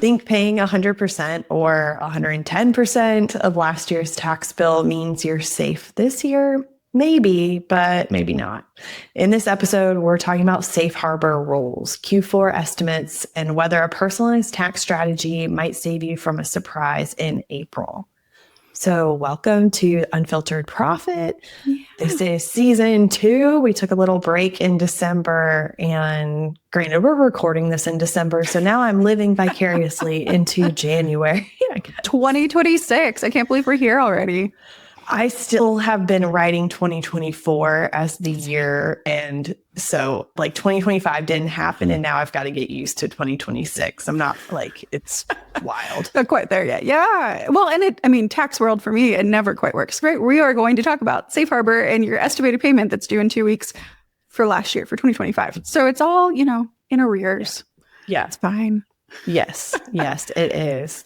think paying 100% or 110% of last year's tax bill means you're safe this year. Maybe, but maybe not. In this episode, we're talking about safe harbor rules, Q4 estimates, and whether a personalized tax strategy might save you from a surprise in April. So welcome to Unfiltered Profit. Yeah. This is season 2. We took a little break in December, and granted, we're recording this in December. So now I'm living vicariously into January. 2026. I can't believe we're here already. I still have been writing 2024 as the year. And so 2025 didn't happen. And now I've got to get used to 2026. I'm not it's wild. Not quite there yet. Yeah. Well, and tax world for me, it never quite works. Right. We are going to talk about safe harbor and your estimated payment that's due in 2 weeks for last year, for 2025. So it's all, in arrears. Yeah. It's fine. Yes. Yes, it is.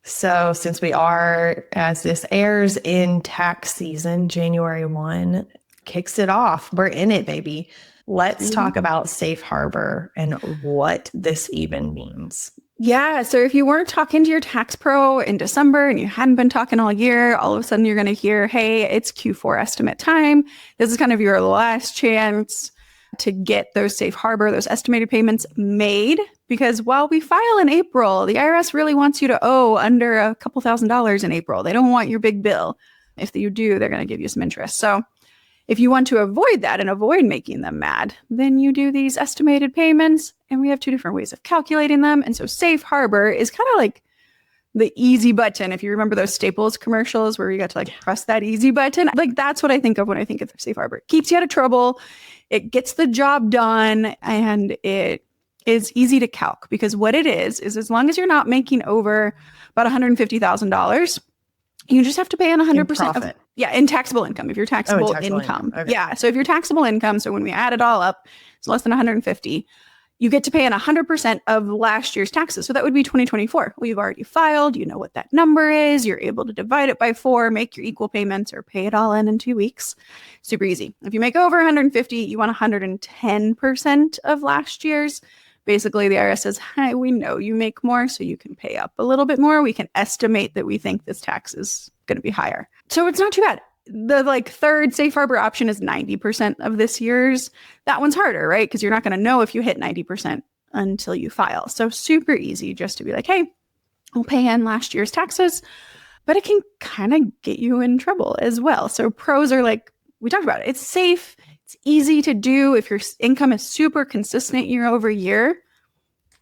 So since we are, as this airs in tax season, January 1 kicks it off. We're in it, baby. Let's talk about safe harbor and what this even means. Yeah. So if you weren't talking to your tax pro in December and you hadn't been talking all year, all of a sudden you're going to hear, hey, it's Q4 estimate time. This is kind of your last chance to get those safe harbor, those estimated payments made. Because while we file in April, the IRS really wants you to owe under a couple $1,000s in April. They don't want your big bill. If you do, they're going to give you some interest. So if you want to avoid that and avoid making them mad, then you do these estimated payments. And we have 2 different ways of calculating them. And so safe harbor is kind of like the easy button. If you remember those Staples commercials where you got to press that easy button, that's what I think of when I think of safe harbor. It keeps you out of trouble. It gets the job done, and it is easy to calc, because what it is as long as you're not making over about $150,000, you just have to pay on 100% in taxable income. If you're taxable income. Okay. Yeah. So if you're taxable income, so when we add it all up, it's less than 150, you get to pay on 100% of last year's taxes. So that would be 2024. Well, you've already filed, you know what that number is. You're able to divide it by 4, make your equal payments, or pay it all in 2 weeks. Super easy. If you make over 150, you want 110% of last year's. Basically, the IRS says, hi, we know you make more, so you can pay up a little bit more. We can estimate that we think this tax is going to be higher. So it's not too bad. The third safe harbor option is 90% of this year's. That one's harder, right? Because you're not going to know if you hit 90% until you file. So super easy just to be like, hey, I'll pay in last year's taxes, but it can kind of get you in trouble as well. So pros are we talked about it. It's safe. It's easy to do. If your income is super consistent year over year,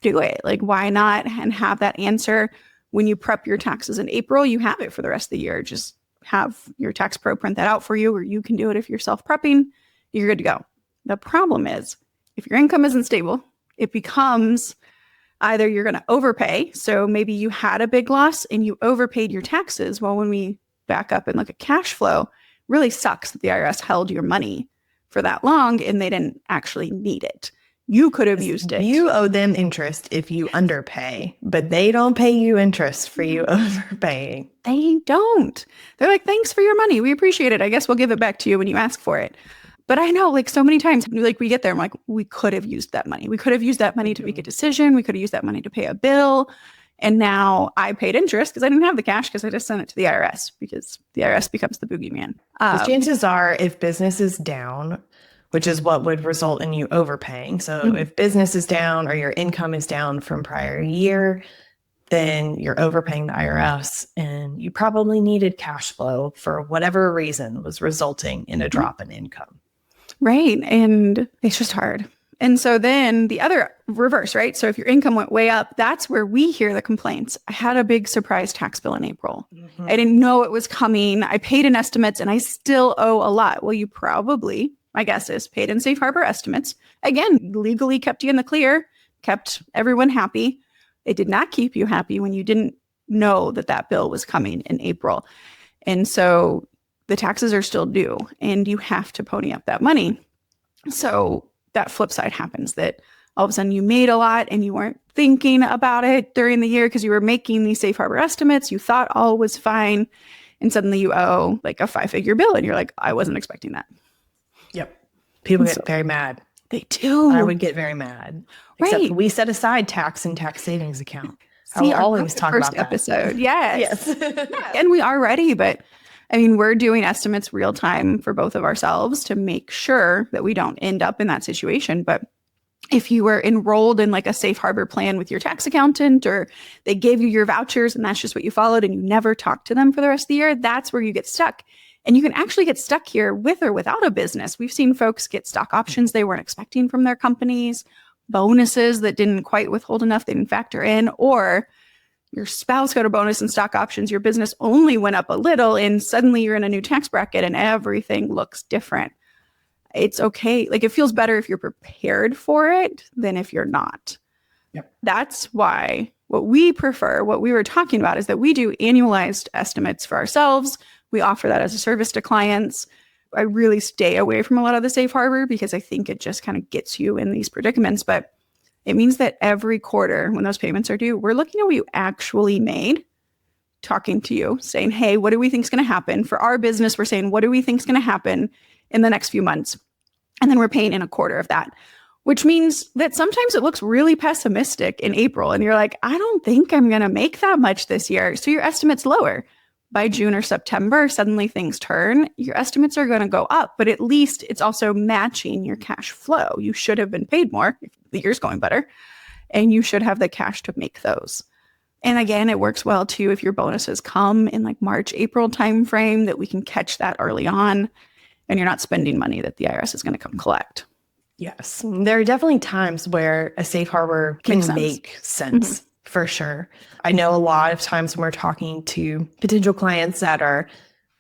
do it. Why not? And have that answer when you prep your taxes in April. You have it for the rest of the year. Just have your tax pro print that out for you, or you can do it if you're self-prepping. You're good to go. The problem is, if your income isn't stable, it becomes either you're going to overpay. So maybe you had a big loss and you overpaid your taxes. Well, when we back up and look at cash flow, really sucks that the IRS held your money for that long and they didn't actually need it. You could have used it. You owe them interest if you underpay, but they don't pay you interest for you overpaying. They don't. They're like, thanks for your money. We appreciate it. I guess we'll give it back to you when you ask for it. But I know so many times, we get there, I'm like, we could have used that money. We could have used that money to make a decision. We could have used that money to pay a bill. And now I paid interest because I didn't have the cash because I just sent it to the IRS, because the IRS becomes the boogeyman. Chances are, if business is down, which is what would result in you overpaying. So if business is down or your income is down from prior year, then you're overpaying the IRS, and you probably needed cash flow for whatever reason was resulting in a drop in income. Right. And it's just hard. And so then the other reverse, right? So if your income went way up, that's where we hear the complaints. I had a big surprise tax bill in April. I didn't know it was coming. I paid in estimates and I still owe a lot. Well, you probably, my guess is, paid in safe harbor estimates. Again, legally kept you in the clear, kept everyone happy. It did not keep you happy when you didn't know that that bill was coming in April. And so the taxes are still due and you have to pony up that money. So that flip side happens, that all of a sudden you made a lot and you weren't thinking about it during the year because you were making these safe harbor estimates. You thought all was fine. And suddenly you owe a 5-figure bill and you're like, I wasn't expecting that. Yep. People get very mad. They do. I would get very mad. Except we set aside tax and tax savings account. See, I'll our always talk first about that. episode. Yes. Yes. Yeah, and we are ready, but I mean, we're doing estimates real time for both of ourselves to make sure that we don't end up in that situation. But if you were enrolled in like a safe harbor plan with your tax accountant, or they gave you your vouchers and that's just what you followed and you never talked to them for the rest of the year, that's where you get stuck. And you can actually get stuck here with or without a business. We've seen folks get stock options they weren't expecting from their companies, bonuses that didn't quite withhold enough, they didn't factor in, or your spouse got a bonus and stock options, your business only went up a little, and suddenly you're in a new tax bracket and everything looks different. It's okay. Like, it feels better if you're prepared for it than if you're not. Yep. That's why what we prefer, what we were talking about, is that we do annualized estimates for ourselves. We offer that as a service to clients. I really stay away from a lot of the safe harbor because I think it just kind of gets you in these predicaments. But it means that every quarter when those payments are due, we're looking at what you actually made, talking to you, saying, hey, what do we think is going to happen? For our business, we're saying, what do we think is going to happen in the next few months? And then we're paying in a quarter of that, which means that sometimes it looks really pessimistic in April. And you're like, I don't think I'm going to make that much this year. So your estimate's lower. By June or September, suddenly things turn. Your estimates are going to go up, but at least it's also matching your cash flow. You should have been paid more if the year's going better, and you should have the cash to make those. And again, it works well too if your bonuses come in like March, April timeframe, that we can catch that early on, and you're not spending money that the IRS is going to come collect. Yes. There are definitely times where a safe harbor can make sense. Mm-hmm. For sure. I know a lot of times when we're talking to potential clients that are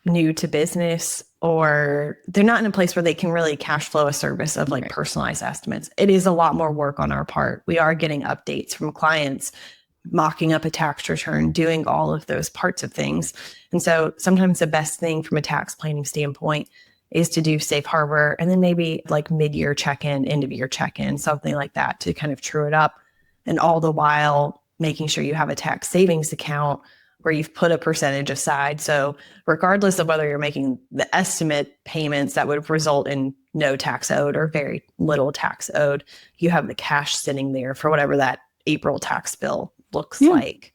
new to business, or they're not in a place where they can really cash flow a service of like personalized estimates, it is a lot more work on our part. We are getting updates from clients, mocking up a tax return, doing all of those parts of things. And so sometimes the best thing from a tax planning standpoint is to do safe harbor, and then maybe like mid-year check-in, end of year check-in, something like that, to kind of true it up. And all the while making sure you have a tax savings account where you've put a percentage aside. So regardless of whether you're making the estimate payments that would result in no tax owed or very little tax owed, you have the cash sitting there for whatever that April tax bill looks like.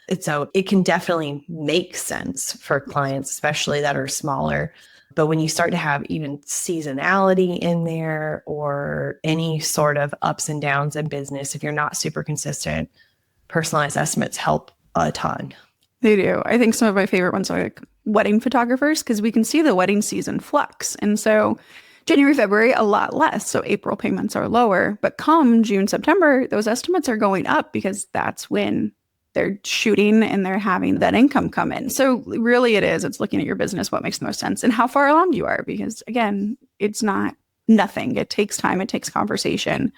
And so it can definitely make sense for clients, especially that are smaller. But when you start to have even seasonality in there, or any sort of ups and downs in business, if you're not super consistent, personalized estimates help a ton. They do. I think some of my favorite ones are like wedding photographers, because we can see the wedding season flux. And so January, February, a lot less. So April payments are lower. But come June, September, those estimates are going up because that's when they're shooting and they're having that income come in. So really it's looking at your business, what makes the most sense, and how far along you are. Because again, it's not nothing. It takes time. It takes conversation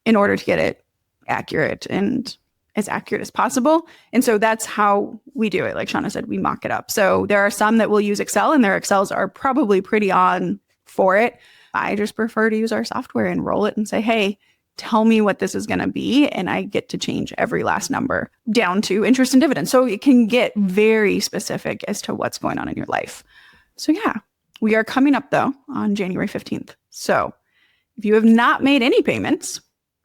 in order to get it accurate and as accurate as possible. And so that's how we do it. Like Seanna said, we mock it up. So there are some that will use Excel, and their Excels are probably pretty on for it. I just prefer to use our software and roll it and say, hey, tell me what this is going to be. And I get to change every last number down to interest and dividends. So it can get very specific as to what's going on in your life. So yeah, we are coming up though on January 15th. So if you have not made any payments,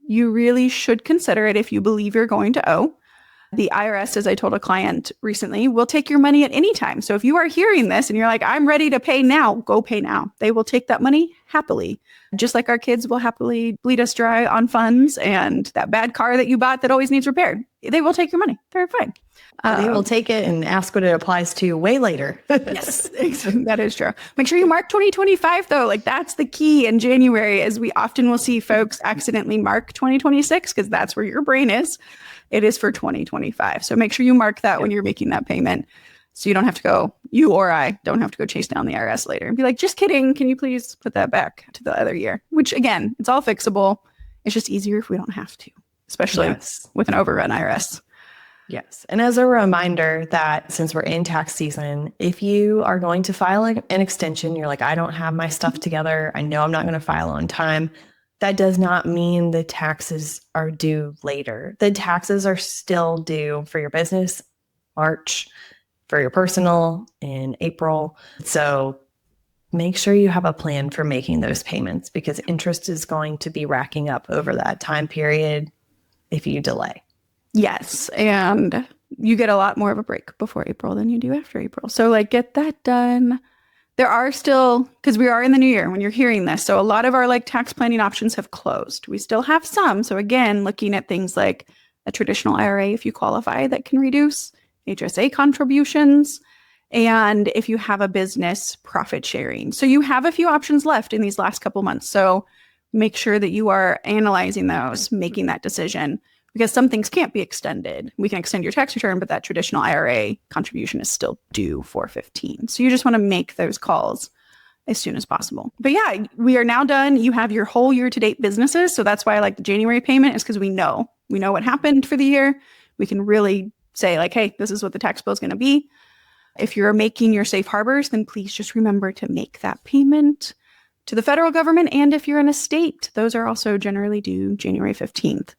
you really should consider it if you believe you're going to owe. The IRS, as I told a client recently, will take your money at any time. So if you are hearing this and you're like, I'm ready to pay now, go pay now. They will take that money happily. Just like our kids will happily bleed us dry on funds, and that bad car that you bought that always needs repaired, they will take your money. They're fine. They will take it and ask what it applies to way later. Yes, that is true. Make sure you mark 2025 though. Like, that's the key in January, as we often will see folks accidentally mark 2026 because that's where your brain is. It is for 2025. So make sure you mark that when you're making that payment, so you don't have to go, you or I don't have to go chase down the IRS later and be like, just kidding. Can you please put that back to the other year? Which again, it's all fixable. It's just easier if we don't have to, especially with an overrun IRS. Yes. And as a reminder that since we're in tax season, if you are going to file an extension, you're like, I don't have my stuff together, I know I'm not going to file on time, that does not mean the taxes are due later. The taxes are still due for your business March, for your personal in April. So make sure you have a plan for making those payments, because interest is going to be racking up over that time period if you delay. Yes. And you get a lot more of a break before April than you do after April. So like get that done. There are still, because we are in the new year when you're hearing this. So a lot of our like tax planning options have closed. We still have some. So again, looking at things like a traditional IRA, if you qualify, that can reduce HSA contributions. And if you have a business, profit sharing. So you have a few options left in these last couple months. So make sure that you are analyzing those, making that decision, because some things can't be extended. We can extend your tax return, but that traditional IRA contribution is still due 4/15. So you just want to make those calls as soon as possible. But yeah, we are now done. You have your whole year-to-date businesses. So that's why I like the January payment, is because we know what happened for the year. We can really say like, hey, this is what the tax bill is going to be. If you're making your safe harbors, then please just remember to make that payment to the federal government. And if you're in a state, those are also generally due January 15th.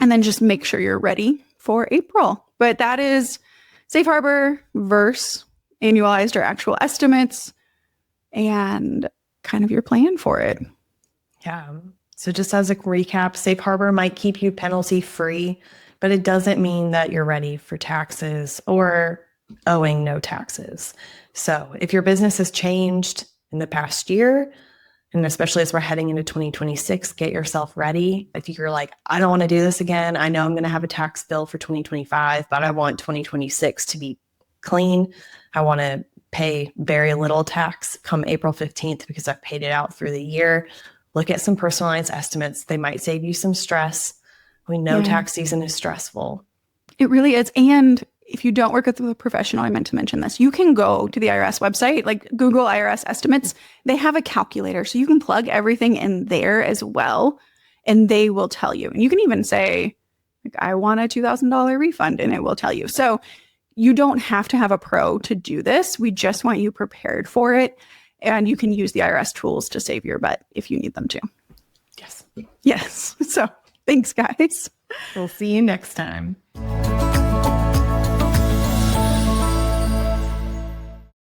And then just make sure you're ready for April. But that is safe harbor versus annualized or actual estimates and kind of your plan for it. Yeah. So just as a recap, safe harbor might keep you penalty free, but it doesn't mean that you're ready for taxes or owing no taxes. So if your business has changed in the past year, and especially as we're heading into 2026, get yourself ready. If you're like, I don't want to do this again. I know I'm going to have a tax bill for 2025, but I want 2026 to be clean. I want to pay very little tax come April 15th because I've paid it out through the year. Look at some personalized estimates. They might save you some stress. We know tax season is stressful. It really is. And if you don't work with a professional, I meant to mention this, you can go to the IRS website, like Google IRS estimates. They have a calculator, so you can plug everything in there as well, and they will tell you. And you can even say, like, I want a $2,000 refund, and it will tell you. So you don't have to have a pro to do this. We just want you prepared for it, and you can use the IRS tools to save your butt if you need them to. Yes. Yes. So thanks, guys. We'll see you next time.